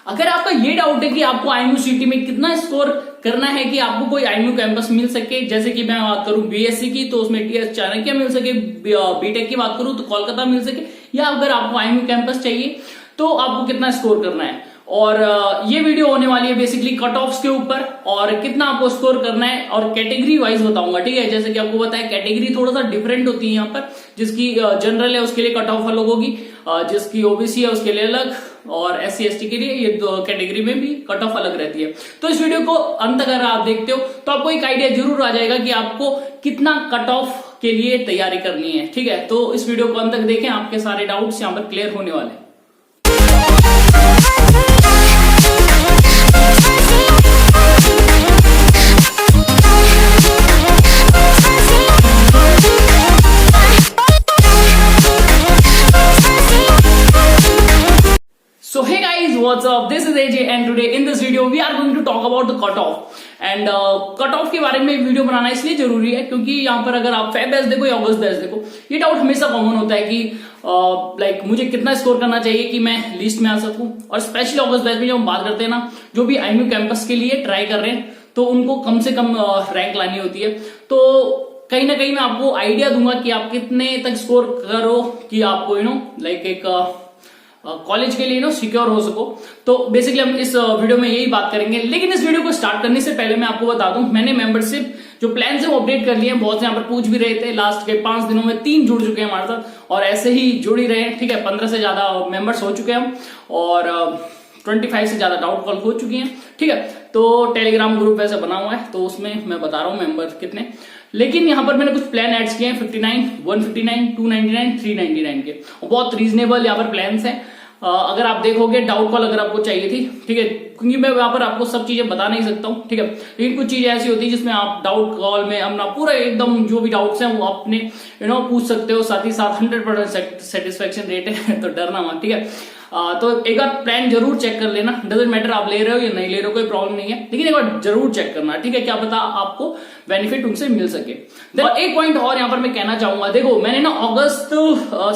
अगर आपका ये डाउट है कि आपको आईएमयू सिटी में कितना स्कोर करना है कि आपको कोई आईएमयू कैंपस मिल सके, जैसे कि मैं बात करूं बीएससी की तो उसमें टीएस चाणक्य मिल सके, बीटेक की बात करूं तो कोलकाता मिल सके, या अगर आपको आईएमयू कैंपस चाहिए तो आपको कितना स्कोर करना है। और ये वीडियो होने वाली है बेसिकली कट ऑफ्स के ऊपर और कितना आपको स्कोर करना है और कैटेगरी वाइज बताऊंगा, ठीक है। जैसे कि आपको पता है कैटेगरी थोड़ा सा डिफरेंट होती है यहाँ पर, जिसकी जनरल है उसके लिए कट ऑफ अलग होगी, जिसकी ओबीसी है उसके लिए अलग, और एससी एसटी के लिए ये दो कैटेगरी में भी कट ऑफ अलग रहती है। तो इस वीडियो को अंत अगर आप देखते हो तो आपको एक आइडिया जरूर आ जाएगा कि आपको कितना कट ऑफ के लिए तैयारी करनी है, ठीक है। तो इस वीडियो को अंत तक देखें, आपके सारे डाउट्स यहाँ पर क्लियर होने वाले हैं। So hey guys, what's up? This is AJ and today in this video we are going to talk about the cut off and cut off के बारे में वीडियो बनाना इसलिए जरूरी है क्योंकि यहाँ पर अगर आप फेब बैच देखो या अगस्त बैच देखो, ये डाउट हमेशा कॉमन होता है कि लाइक मुझे कितना स्कोर करना चाहिए कि मैं लिस्ट में आ सकूं। और स्पेशली अगस्त बैच में जब हम बात करते हैं ना, जो भी आईएमयू कैंपस के लिए ट्राई कर रहे हैं तो उनको कम से कम रैंक लानी होती है। तो कहीं ना कहीं मैं आपको आइडिया दूंगा कि आप कितने तक स्कोर करो कि आपको लाइक एक कॉलेज के लिए सिक्योर हो सको। तो बेसिकली हम इस वीडियो में यही बात करेंगे। लेकिन इस वीडियो को स्टार्ट करने से पहले मैं आपको बता दूं, मैंने मेंबरशिप जो प्लान है वो अपडेट कर लिए हैं। बहुत से यहाँ पर पूछ भी रहे थे, लास्ट के 5 दिनों में 3 जुड़ चुके हैं हमारे साथ और ऐसे ही जुड़ ही रहे हैं, ठीक है। 15 से ज्यादा मेंबर्स हो चुके हैं हम और 25 से ज्यादा डाउट कॉल हो चुकी हैं, ठीक है। तो टेलीग्राम ग्रुप वैसे बना हुआ है तो उसमें मैं बता रहा हूँ मेंबर कितने। लेकिन यहाँ पर मैंने कुछ प्लान एड्स किए हैं 59, 159, 299, 399 के, और बहुत रीजनेबल यहाँ पर प्लान्स हैं। अगर आप देखोगे डाउट कॉल अगर आपको चाहिए थी, ठीक है, क्योंकि मैं यहाँ पर आपको सब चीजें बता नहीं सकता हूँ, ठीक है। लेकिन कुछ चीजें ऐसी होती है जिसमें आप डाउट कॉल में अपना पूरा एकदम जो भी डाउट्स हैं वो अपने पूछ सकते हो। साथ ही साथ 100% सेटिस्फेक्शन रेट है तो डरना मत, ठीक है। तो एक बार प्लान जरूर चेक कर लेना, डजंट मैटर आप ले रहे हो या नहीं ले रहे हो, कोई प्रॉब्लम नहीं है, लेकिन एक बार जरूर चेक करना, ठीक है। क्या पता आपको बेनिफिट उनसे मिल सके। और एक पॉइंट और यहाँ पर मैं कहना चाहूंगा, देखो मैंने ना अगस्त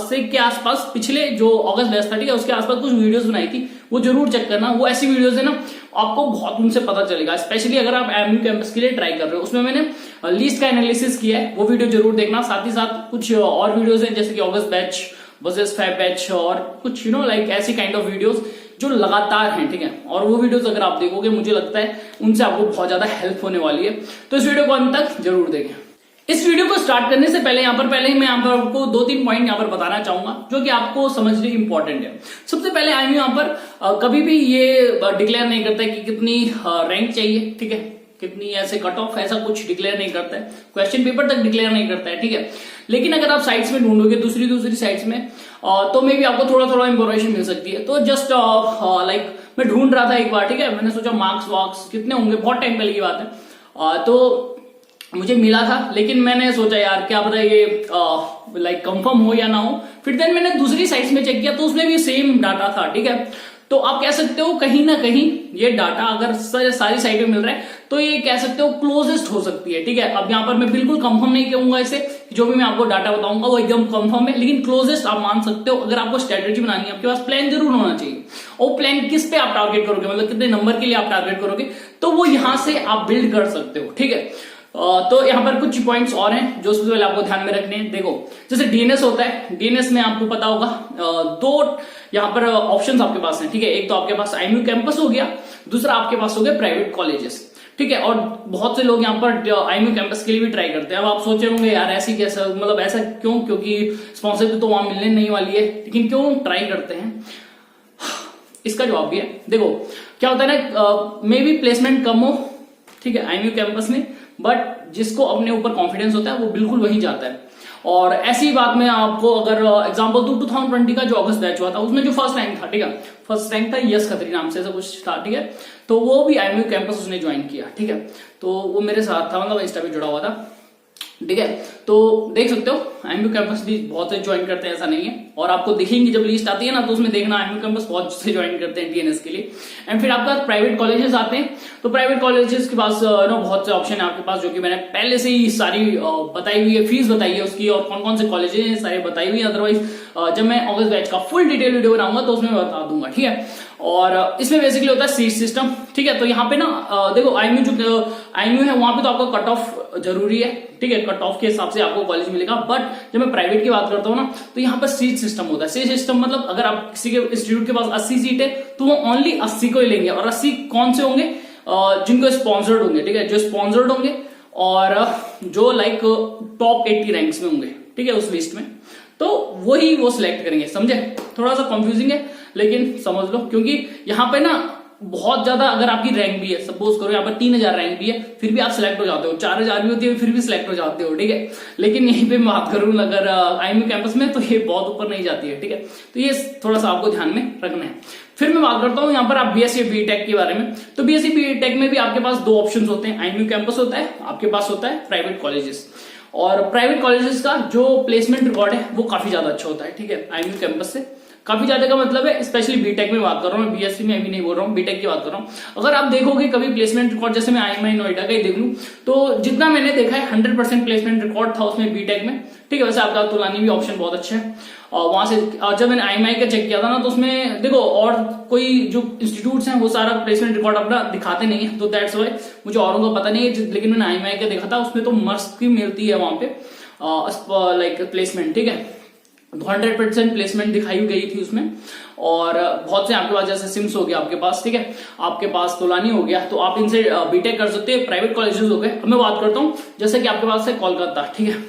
से के आसपास, पिछले जो अगस्त बैच था, ठीक है, उसके आसपास कुछ वीडियोस बनाई थी, वो जरूर चेक करना। वो ऐसी वीडियोस है ना आपको बहुत उनसे पता चलेगा, स्पेशली अगर आप आईएमयू कैंपस के लिए ट्राई कर रहे हो। उसमें मैंने लिस्ट का एनालिसिस किया है, वो वीडियो जरूर देखना। साथ ही साथ कुछ और वीडियोस हैं जैसे कि अगस्त बैच वर्सेस फेब बैच और कुछ लाइक ऐसी काइंड ऑफ वीडियोस जो लगातार हैं, ठीक है। और वो वीडियोस अगर आप देखोगे मुझे लगता है उनसे आपको बहुत ज्यादा हेल्प होने वाली है। तो इस वीडियो को अंत तक जरूर देखें। इस वीडियो को स्टार्ट करने से पहले मैं यहाँ पर आपको 2-3 पॉइंट यहाँ पर बताना चाहूंगा जो कि आपको समझने इंपॉर्टेंट है। सबसे पहले आईएमयू यहाँ पर कभी भी ये डिक्लेयर नहीं करता है कि कितनी रैंक चाहिए, ठीक है, कितनी ऐसे कट ऑफ, ऐसा कुछ डिक्लेयर नहीं करता है, क्वेश्चन पेपर तक डिक्लेयर नहीं करता है, ठीक है। लेकिन अगर आप साइट्स में ढूंढोगे दूसरी साइट्स में तो मे भी आपको थोड़ा इंफॉर्मेशन मिल सकती है। तो जस्ट लाइक मैं ढूंढ रहा था एक बार, ठीक है, मैंने सोचा मार्क्स वार्क्स कितने होंगे, बहुत टाइम पहले की बात है, तो मुझे मिला था। लेकिन मैंने सोचा यार क्या पता ये लाइक कंफर्म हो या ना हो। फिर देन मैंने दूसरी साइट्स में चेक किया तो उसमें भी सेम डाटा था, ठीक है। तो आप कह सकते हो कहीं ना कहीं ये डाटा अगर सारी साइट में मिल रहा है तो ये कह सकते हो क्लोजेस्ट हो सकती है, ठीक है। अब यहाँ पर मैं बिल्कुल कंफर्म नहीं कहूंगा इसे, जो भी मैं आपको डाटा बताऊंगा वो एकदम कंफर्म है, लेकिन क्लोजेस्ट आप मान सकते हो। अगर आपको स्ट्रेटेजी बनानी है, आपके पास प्लान जरूर होना चाहिए। और प्लान किस पे आप टारगेट करोगे, मतलब कितने नंबर के लिए आप टारगेट करोगे, तो वो यहां से आप बिल्ड कर सकते हो, ठीक है। तो यहाँ पर कुछ पॉइंट्स और हैं जो सबसे पहले आपको ध्यान में रखने हैं। देखो जैसे डीएनएस होता है, डीएनएस में आपको पता होगा 2 यहाँ पर ऑप्शंस आपके पास हैं, ठीक है। एक तो आपके पास आईएमयू कैंपस हो गया, दूसरा आपके पास हो गया प्राइवेट कॉलेजेस, ठीक है। और बहुत से लोग यहाँ पर आईएमयू कैंपस के लिए भी ट्राई करते हैं। अब आप सोचे होंगे यार ऐसी कैसा, मतलब ऐसा क्यों, क्योंकि स्पॉन्सरशिप तो वहां मिलने नहीं वाली है, लेकिन क्यों ट्राई करते हैं, इसका जवाब भी है। देखो क्या होता है ना, मे बी प्लेसमेंट कम हो, ठीक है, आईएमयू कैंपस में, बट जिसको अपने ऊपर कॉन्फिडेंस होता है वो बिल्कुल वहीं जाता है। और ऐसी बात में आपको अगर एग्जांपल दूं 2020 का जो अगस्त बैच हुआ था उसमें जो फर्स्ट रैंक था, ठीक है, फर्स्ट रैंक था यश खत्री नाम से ऐसा कुछ था, ठीक है। तो वो भी आईएमयू कैंपस उसने ज्वाइन किया, ठीक है। तो वो मेरे साथ था, मतलब इंस्टा पे जुड़ा हुआ था, ठीक है। तो देख सकते हो आईएमयू कैंपस भी बहुत से ज्वाइन करते हैं, ऐसा नहीं है। और आपको दिखेंगी जब लिस्ट आती है ना तो उसमें देखना आईएमयू कैंपस बहुत से ज्वाइन करते हैं डीएनएस के लिए। एंड फिर आपके पास प्राइवेट कॉलेजेस आते हैं, तो प्राइवेट कॉलेजेस के पास बहुत से ऑप्शन है आपके पास, जो कि मैंने पहले से ही सारी बताई हुई है, फीस बताई है उसकी और कौन कौन से कॉलेजेस हैं सारे बताई हुई है। अदरवाइज जब मैं अगस्त बैच का फुल डिटेल वीडियो बनाऊंगा तो उसमें बता दूंगा, ठीक है। और इसमें बेसिकली होता है सीट सिस्टम, ठीक है। तो यहाँ पे ना देखो आईएमयू है वहां पे तो आपका कट ऑफ जरूरी है, ठीक है, कट ऑफ के हिसाब से आपको कॉलेज मिलेगा। बट जब मैं प्राइवेट की बात करता हूँ ना, तो यहाँ पर सीट सिस्टम होता है। सीट सिस्टम मतलब अगर आप किसी के इंस्टीट्यूट के पास 80 सीट है तो वो ओनली 80 को ही लेंगे। और 80 कौन से होंगे? जिनको स्पॉन्सर्ड होंगे, ठीक है, जो स्पॉन्सर्ड होंगे और जो लाइक टॉप 80 रैंक्स में होंगे, ठीक है, उस लिस्ट में, तो वही वो सिलेक्ट करेंगे। समझे? थोड़ा सा कंफ्यूजिंग है लेकिन समझ लो, क्योंकि यहाँ पे ना बहुत ज्यादा अगर आपकी रैंक भी है, सपोज करो यहाँ पर 3000 रैंक भी है, फिर भी आप सिलेक्ट हो जाते हो, 4000 भी होती है फिर भी सिलेक्ट हो जाते हो, ठीक है। लेकिन यहीं पे बात करूं अगर आईएमयू कैंपस में, तो ये बहुत ऊपर नहीं जाती है, ठीक है। तो ये थोड़ा सा आपको ध्यान में रखना है। फिर मैं बात करता हूँ यहाँ पर आप बीएससी बीटेक के बारे में। तो बीएससी बीटेक में भी आपके पास दो ऑप्शन होते हैं, आईएमयू कैंपस होता है, आपके पास होता है प्राइवेट कॉलेजेस। और प्राइवेट कॉलेजेस का जो प्लेसमेंट रिकॉर्ड है वो काफी ज्यादा अच्छा होता है, ठीक है, आईएमयू कैंपस से। काफी ज्यादा का मतलब है स्पेशली बीटेक में बात कर रहा हूँ, बीएससी में अभी नहीं बोल रहा हूँ, बीटेक की बात कर रहा हूँ। अगर आप देखोगे कभी प्लेसमेंट रिकॉर्ड, जैसे मैं आईएमआई नोएडा का ही देख लूं, तो जितना मैंने देखा है 100% प्लेसमेंट रिकॉर्ड था उसमें बीटेक में, ठीक है। वैसे आपका तुलानी भी ऑप्शन बहुत अच्छा है। और वहां से जब मैंने आईएमआई का चेक किया था ना, तो उसमें देखो और कोई जो इंस्टीट्यूट्स हैं वो सारा प्लेसमेंट रिकॉर्ड अपना दिखाते नहीं है, तो दैट्स वाई मुझे औरों का पता नहीं है। लेकिन मैंने आईएमआई का देखा था, उसमें तो मस्त की मिलती है वहां पे लाइक प्लेसमेंट, ठीक है। 100% प्लेसमेंट दिखाई गई थी उसमें। और बहुत से आपके पास जैसे सिम्स हो गया आपके पास, ठीक है, आपके पास तोलानी हो गया, तो आप इनसे बीटेक कर सकते हैं। प्राइवेट कॉलेजेस हो गए। अब मैं बात करता हूँ जैसे कि आपके पास है कोलकाता, ठीक है।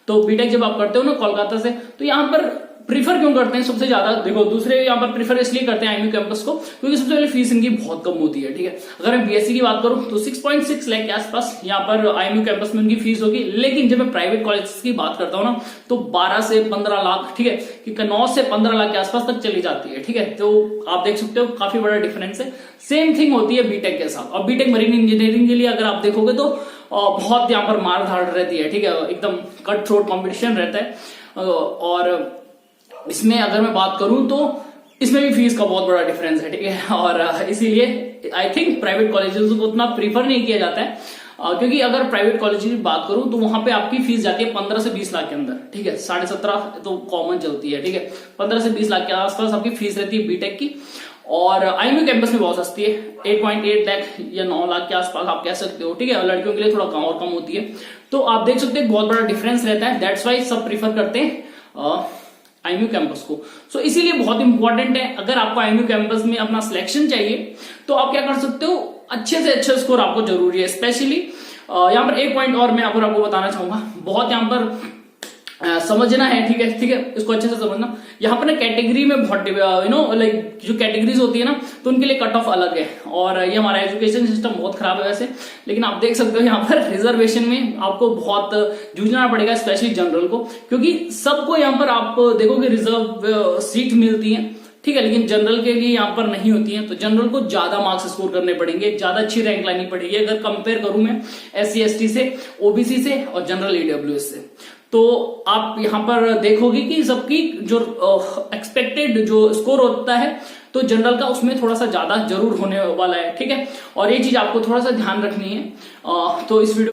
तो बीटेक जब आप करते हो ना कोलकाता से, तो यहाँ पर प्रीफर क्यों करते हैं सबसे ज्यादा? देखो दूसरे यहाँ पर प्रीफर इसलिए करते हैं आईएमयू कैंपस को क्योंकि सबसे पहले फीस इनकी बहुत कम होती है, ठीक है। अगर मैं बीएससी की बात करूं तो 6.6 लाख के आसपास यहाँ पर आईएमयू कैंपस में उनकी फीस होगी। लेकिन जब मैं प्राइवेट कॉलेज की बात करता हूँ ना, तो 12 से 15 लाख, ठीक है, कि 9 से 15 लाख के आसपास तक चली जाती है, ठीक है। तो आप देख सकते हो काफी बड़ा डिफरेंस है। सेम थिंग होती है बीटेक के साथ। और बीटेक मरीन इंजीनियरिंग के लिए अगर आप देखोगे तो बहुत यहाँ पर मार धाड़ रहती है, ठीक है, एकदम कट थ्रोट कॉम्पिटिशन रहता है। और इसमें अगर मैं बात करूं तो इसमें भी फीस का बहुत बड़ा डिफरेंस है, ठीक है। और इसीलिए आई थिंक प्राइवेट कॉलेजेस को उतना प्रीफर नहीं किया जाता है, क्योंकि अगर प्राइवेट कॉलेज की बात करूं तो वहां पे आपकी फीस जाती है 15 से 20 लाख के अंदर, ठीक है। 17.5 तो कॉमन चलती है, ठीक है। 15 से 20 लाख के आसपास आपकी फीस रहती है बीटेक की। और आईएमयू कैंपस में बहुत सस्ती है, 8.8 लाख या 9 लाख के आसपास आप कह सकते हो, ठीक है। लड़कियों के लिए थोड़ा कम और कम होती है। तो आप देख सकते हैं बहुत बड़ा डिफरेंस रहता है। दैट्स वाई सब प्रीफर करते हैं आईएमयू कैंपस को। सो इसीलिए बहुत इंपॉर्टेंट है, अगर आपको आईएमयू कैंपस में अपना सिलेक्शन चाहिए तो आप क्या कर सकते हो, अच्छे से अच्छा स्कोर आपको जरूरी है। स्पेशली यहाँ पर एक पॉइंट और मैं आपको बताना चाहूंगा, बहुत यहाँ पर समझना है, ठीक है, ठीक है, इसको अच्छे से समझना। यहाँ पर ना कैटेगरी में बहुत लाइक जो कैटेगरीज होती है ना, तो उनके लिए कट ऑफ अलग है। और ये हमारा एजुकेशन सिस्टम बहुत खराब है वैसे, लेकिन आप देख सकते हो यहाँ पर रिजर्वेशन में आपको बहुत जूझना पड़ेगा, स्पेशली जनरल को, क्योंकि सबको यहाँ पर आप देखोगे रिजर्व सीट मिलती है, ठीक है, लेकिन जनरल के लिए यहाँ पर नहीं होती है। तो जनरल को ज्यादा मार्क्स स्कोर करने पड़ेंगे, ज्यादा अच्छी रैंक लानी पड़ेगी। अगर कंपेयर करूं मैं SC ST से, OBC से और जनरल EWS से, तो आप यहां पर देखोगे कि सबकी जो एक्सपेक्टेड जो स्कोर होता है तो जनरल का उसमें थोड़ा सा ज्यादा जरूर होने वाला है, ठीक है। और ये चीज आपको थोड़ा सा ध्यान रखनी है। तो इस video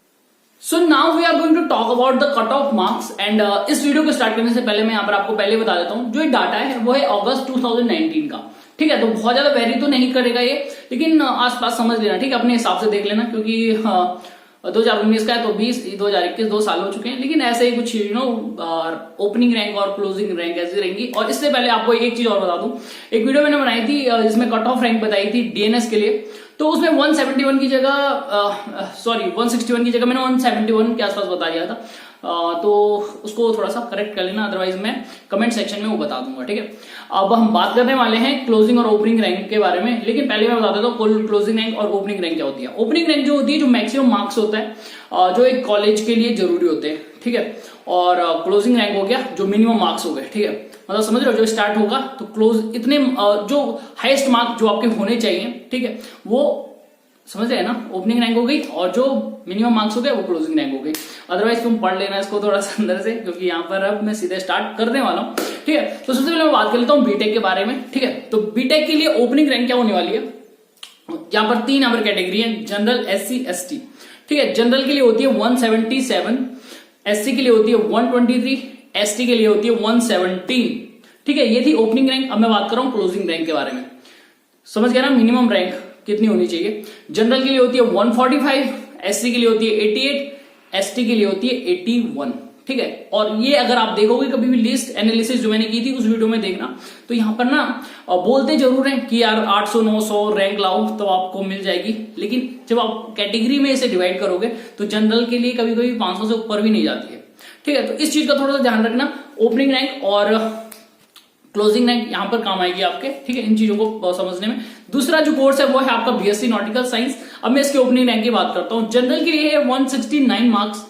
so now we are going to talk about the cut off marks. And इस वीडियो को स्टार्ट करने से पहले मैं यहाँ पर आपको पहले बता देता हूँ, जो ये डाटा है वो है अगस्त 2019 का, ठीक है। तो बहुत ज्यादा वेरी तो नहीं करेगा ये, लेकिन आसपास समझ लेना, ठीक है, अपने हिसाब से देख लेना, क्योंकि 2019 का है तो 2021 2 साल हो चुके हैं। लेकिन ऐसे ही कुछ ओपनिंग रैंक और क्लोजिंग रैंक ऐसी रहेंगी। और इससे पहले आपको एक चीज और बता दूं, एक वीडियो मैंने बनाई थी जिसमें कट ऑफ रैंक बताई थी DNS के लिए, तो उसमें 171 की जगह 161 की जगह मैंने 171 के आसपास बता दिया था। तो उसको थोड़ा सा करेक्ट कर लेना, अदरवाइज मैं कमेंट सेक्शन में वो बता दूंगा, ठीक है। अब हम बात करने वाले हैं क्लोजिंग और ओपनिंग रैंक के बारे में, लेकिन पहले मैं बता देता हूँ क्लोजिंग रैंक और ओपनिंग रैंक क्या होती है। ओपनिंग रैंक जो होती है, जो मैक्सिमम मार्क्स होता है जो एक कॉलेज के लिए जरूरी होते हैं, ठीक है। और क्लोजिंग रैंक हो गया जो मिनिमम मार्क्स हो गए, ठीक है, मतलब समझ रहे हो, जो स्टार्ट होगा तो क्लोज इतने जो हाईएस्ट मार्क जो आपके होने चाहिए, ठीक है, वो समझ रहे हैं ना, ओपनिंग रैंक हो गई। और जो मिनिमम मार्क्स हो गए वो क्लोजिंग रैंक हो गई। अदरवाइज तुम पढ़ लेना इसको थोड़ा सा अंदर से, क्योंकि यहाँ पर अब मैं सीधे स्टार्ट करने वाला हूँ, ठीक है। तो सबसे पहले मैं बात कर लेता हूँ बीटेक के बारे में, ठीक है। तो बीटेक के लिए ओपनिंग रैंक क्या होने वाली है, यहाँ पर 3 नंबर कैटेगरी है, जनरल, SC ST, ठीक है। जनरल के लिए होती है 177, SC के लिए होती है 123, ST के लिए होती है 117, ठीक है। ये थी ओपनिंग रैंक। अब मैं बात कर रहा हूँ क्लोजिंग रैंक के बारे में। समझ गया ना, मिनिमम रैंक कितनी होनी चाहिए। जनरल के लिए होती है 145, एससी के लिए होती है 88, एसटी के लिए होती है 81, ठीक है। और ये अगर आप देखोगे कभी भी लिस्ट एनालिसिस जो मैंने की थी उस वीडियो में देखना, तो यहां पर ना बोलते जरूर हैं कि यार 800 900 रैंक लाओ तो आपको मिल जाएगी, लेकिन जब आप कैटेगरी में इसे डिवाइड करोगे तो जनरल के लिए कभी कभी 500 से ऊपर भी नहीं जाती है, ठीक है। तो इस चीज का थोड़ा सा ध्यान रखना, ओपनिंग रैंक और क्लोजिंग रैंक यहां पर काम आएगी आपके, ठीक है, इन चीजों को समझने में। दूसरा जो कोर्स है वो है आपका बीएससी नॉटिकल साइंस। अब मैं इसके ओपनिंग रैंक की बात करता हूं। जनरल के लिए है 169 मार्क्स,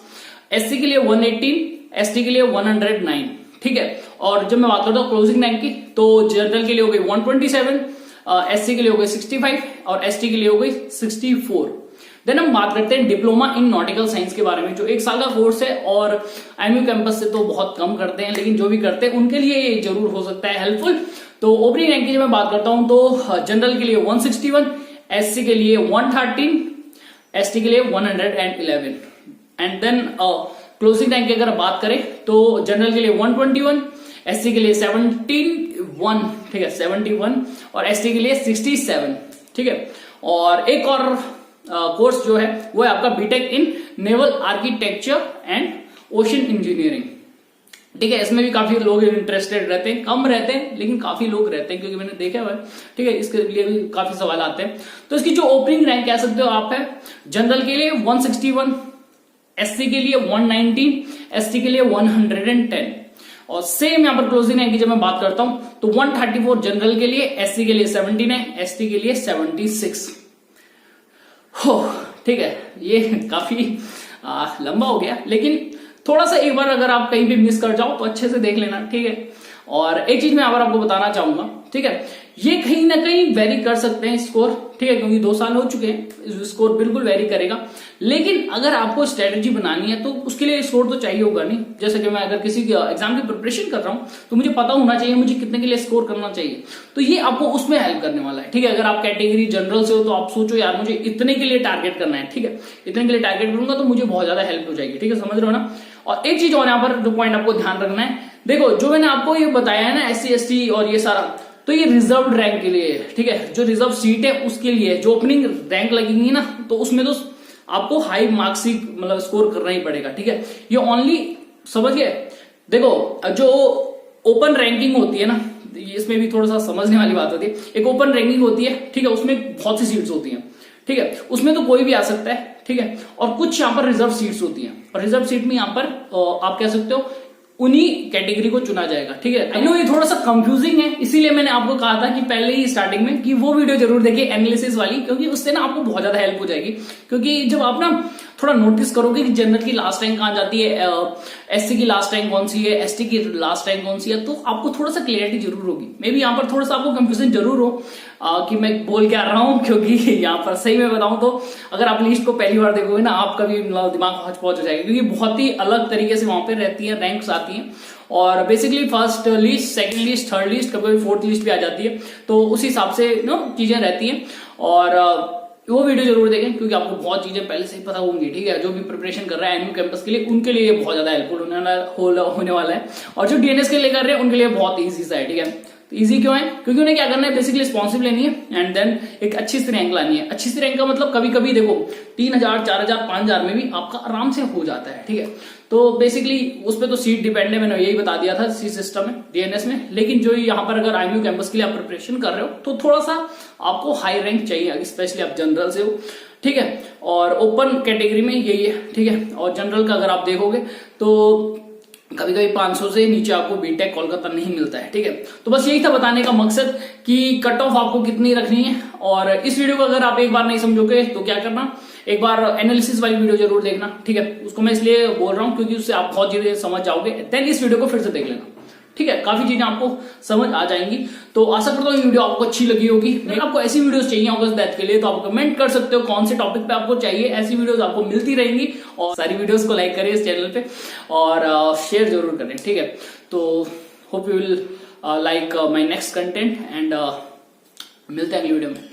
एससी के लिए 118, एसटी के लिए 109, ठीक है। और जब मैं बात करता हूँ क्लोजिंग रैंक की, तो जनरल के लिए हो गई 127, एससी के लिए हो गई 65 और एसटी के लिए हो गई 64। देन हम बात करते हैं डिप्लोमा इन नॉटिकल साइंस के बारे में, जो 1 साल का कोर्स है और आईएमयू कैंपस से तो बहुत कम करते हैं, लेकिन जो भी करते हैं उनके लिए ये जरूर हो सकता है हेल्पफुल। तो ओपनिंग रैंक की जब मैं बात करता हूं तो जनरल के लिए 161, एससी के लिए 113, एसटी के लिए 111 एंड देन क्लोजिंग रैंक की अगर बात करें तो जनरल के लिए 121, एससी के लिए 71, ठीक है 71 और एसटी के लिए 67, ठीक है। और एक और कोर्स जो है वो है आपका BTech in naval architecture and ocean engineering, ठीक है। इसमें भी काफी लोग इंटरेस्टेड रहते हैं, कम रहते हैं लेकिन काफी लोग रहते हैं, क्योंकि मैंने देखा हुआ है, ठीक है। इसके लिए भी काफी सवाल आते हैं। तो इसकी जो ओपनिंग रैंक कह सकते हो आप है, जनरल के लिए 161, एससी के लिए 119, एसटी के लिए 110 और सेम यहां पर क्लोजिंग रैंक की जब मैं बात करता हूं तो 134 जनरल के लिए, एससी के लिए 79, एसटी के लिए 76 हो, ठीक है। ये काफी लंबा हो गया, लेकिन थोड़ा सा एक बार अगर आप कहीं भी मिस कर जाओ तो अच्छे से देख लेना, ठीक है। और एक चीज मैं यहाँ पर आपको बताना चाहूंगा, ठीक है, ये कहीं ना कहीं वेरी कर सकते हैं स्कोर, ठीक है, क्योंकि 2 साल हो चुके हैं, स्कोर बिल्कुल वेरी करेगा। लेकिन अगर आपको स्ट्रेटेजी बनानी है तो उसके लिए स्कोर तो चाहिए होगा नहीं। जैसे कि मैं अगर किसी एग्जाम की प्रिपरेशन कर रहा हूं तो मुझे पता होना चाहिए मुझे कितने के लिए स्कोर करना चाहिए, तो ये आपको उसमें हेल्प करने वाला है, ठीक है। अगर आप कैटेगरी जनरल से हो तो आप सोचो यार मुझे इतने के लिए टारगेट करना है, ठीक है, इतने के लिए टारगेट करूंगा तो मुझे बहुत ज्यादा हेल्प हो जाएगी, ठीक है, समझ रहे हो ना। और एक चीज और यहाँ पर जो पॉइंट आपको ध्यान रखना है, देखो जो मैंने आपको ये बताया है ना एससी एसटी और ये सारा, तो ये रिजर्व रैंक के लिए है, ठीक है। जो रिजर्व सीट है उसके लिए, जो ओपनिंग रैंक लगेगी ना तो उसमें तो आपको हाई मार्क्स ही मतलब स्कोर करना ही पड़ेगा, ठीक है। ये ओनली समझ गए। देखो जो ओपन रैंकिंग होती है ना, इसमें भी थोड़ा सा समझने वाली बात होती है। एक ओपन रैंकिंग होती है, ठीक है, उसमें बहुत सी सीट्स होती हैं, ठीक है, उसमें तो कोई भी आ सकता है, ठीक है। और कुछ यहाँ पर रिजर्व सीट्स होती हैं, और रिजर्व सीट में यहाँ पर आप कह सकते हो उन्हीं कैटेगरी को चुना जाएगा, ठीक है। आई नो ये थोड़ा सा कंफ्यूजिंग है, इसीलिए मैंने आपको कहा था कि पहले ही स्टार्टिंग में कि वो वीडियो जरूर देखिए एनालिसिस वाली, क्योंकि उससे ना आपको बहुत ज्यादा हेल्प हो जाएगी। क्योंकि जब आप ना थोड़ा नोटिस करोगे कि जनरल की लास्ट रैंक कहां जाती है, एससी की लास्ट रैंक कौन सी है, एसटी की लास्ट रैंक कौन सी है, तो आपको थोड़ा सा क्लियरिटी जरूर होगी। मे बी यहाँ पर थोड़ा सा आपको कंफ्यूजन जरूर हो कि मैं बोल क्या रहा हूं, क्योंकि यहाँ पर सही में बताऊं तो अगर आप लिस्ट को पहली बार देखोगे ना आपका भी दिमाग हौच-पौच हो जाएगा, क्योंकि बहुत ही अलग तरीके से वहां पे रहती है, रैंक्स आती हैं। और basically first list, second list, third list, कभी फोर्थ लिस्ट भी आ जाती है, तो उस हिसाब से चीजें रहती हैं। और वो वीडियो जरूर देखें, क्योंकि आपको बहुत चीजें पहले से ही पता होंगी, ठीक है। जो भी प्रिपरेशन कर रहा है एमयू कैंपस के लिए उनके लिए ये बहुत ज्यादा हेल्पफुल होने वाला है, और जो डीएनएस के लिए कर रहे हैं उनके लिए बहुत ईजी सा है, ठीक है। तो ईजी क्यों है, क्योंकि उन्हें क्या करना है, बेसिकली रिस्पॉन्सिव लेनी है एंड देन एक अच्छी सी रैंक लानी है। अच्छी सी रैंक का मतलब कभी कभी देखो 3000, 4000, 5000 में भी आपका आराम से हो जाता है, ठीक है। तो बेसिकली उस पर तो सीट डिपेंड है, मैंने यही बता दिया था सी सिस्टम में, डीएनएस में। लेकिन जो यहाँ पर अगर आईएमयू कैंपस के लिए आप प्रिपरेशन कर रहे हो तो थोड़ा सा आपको हाई रैंक चाहिए, स्पेशली आप जनरल से हो, ठीक है। और ओपन कैटेगरी में यही है, ठीक है। और जनरल का अगर आप देखोगे तो कभी कभी 500 से नीचे आपको बीटेक कोलकाता नहीं मिलता है, ठीक है। तो बस यही था बताने का मकसद कि कट ऑफ आपको कितनी रखनी है। और इस वीडियो को अगर आप एक बार नहीं समझोगे तो क्या करना, एक बार एनालिसिस वाली वीडियो जरूर देखना, ठीक है। उसको मैं इसलिए बोल रहा हूं क्योंकि उससे आप बहुत चीजें समझ जाओगे, देन इस वीडियो को फिर से देख लेना, ठीक है। काफी चीजें आपको समझ आ जाएंगी। तो आशा करता हूँ ये वीडियो आपको अच्छी लगी होगी। अगर आपको ऐसी वीडियोस चाहिए ऑगस्ट बैच के लिए तो आप कमेंट कर सकते हो कौन से टॉपिक पे आपको चाहिए। ऐसी वीडियोस आपको मिलती रहेंगी, और सारी वीडियोस को लाइक करिए इस चैनल पे और शेयर जरूर करें, ठीक है। तो hope you will like my next content and मिलते हैं अगली वीडियो में।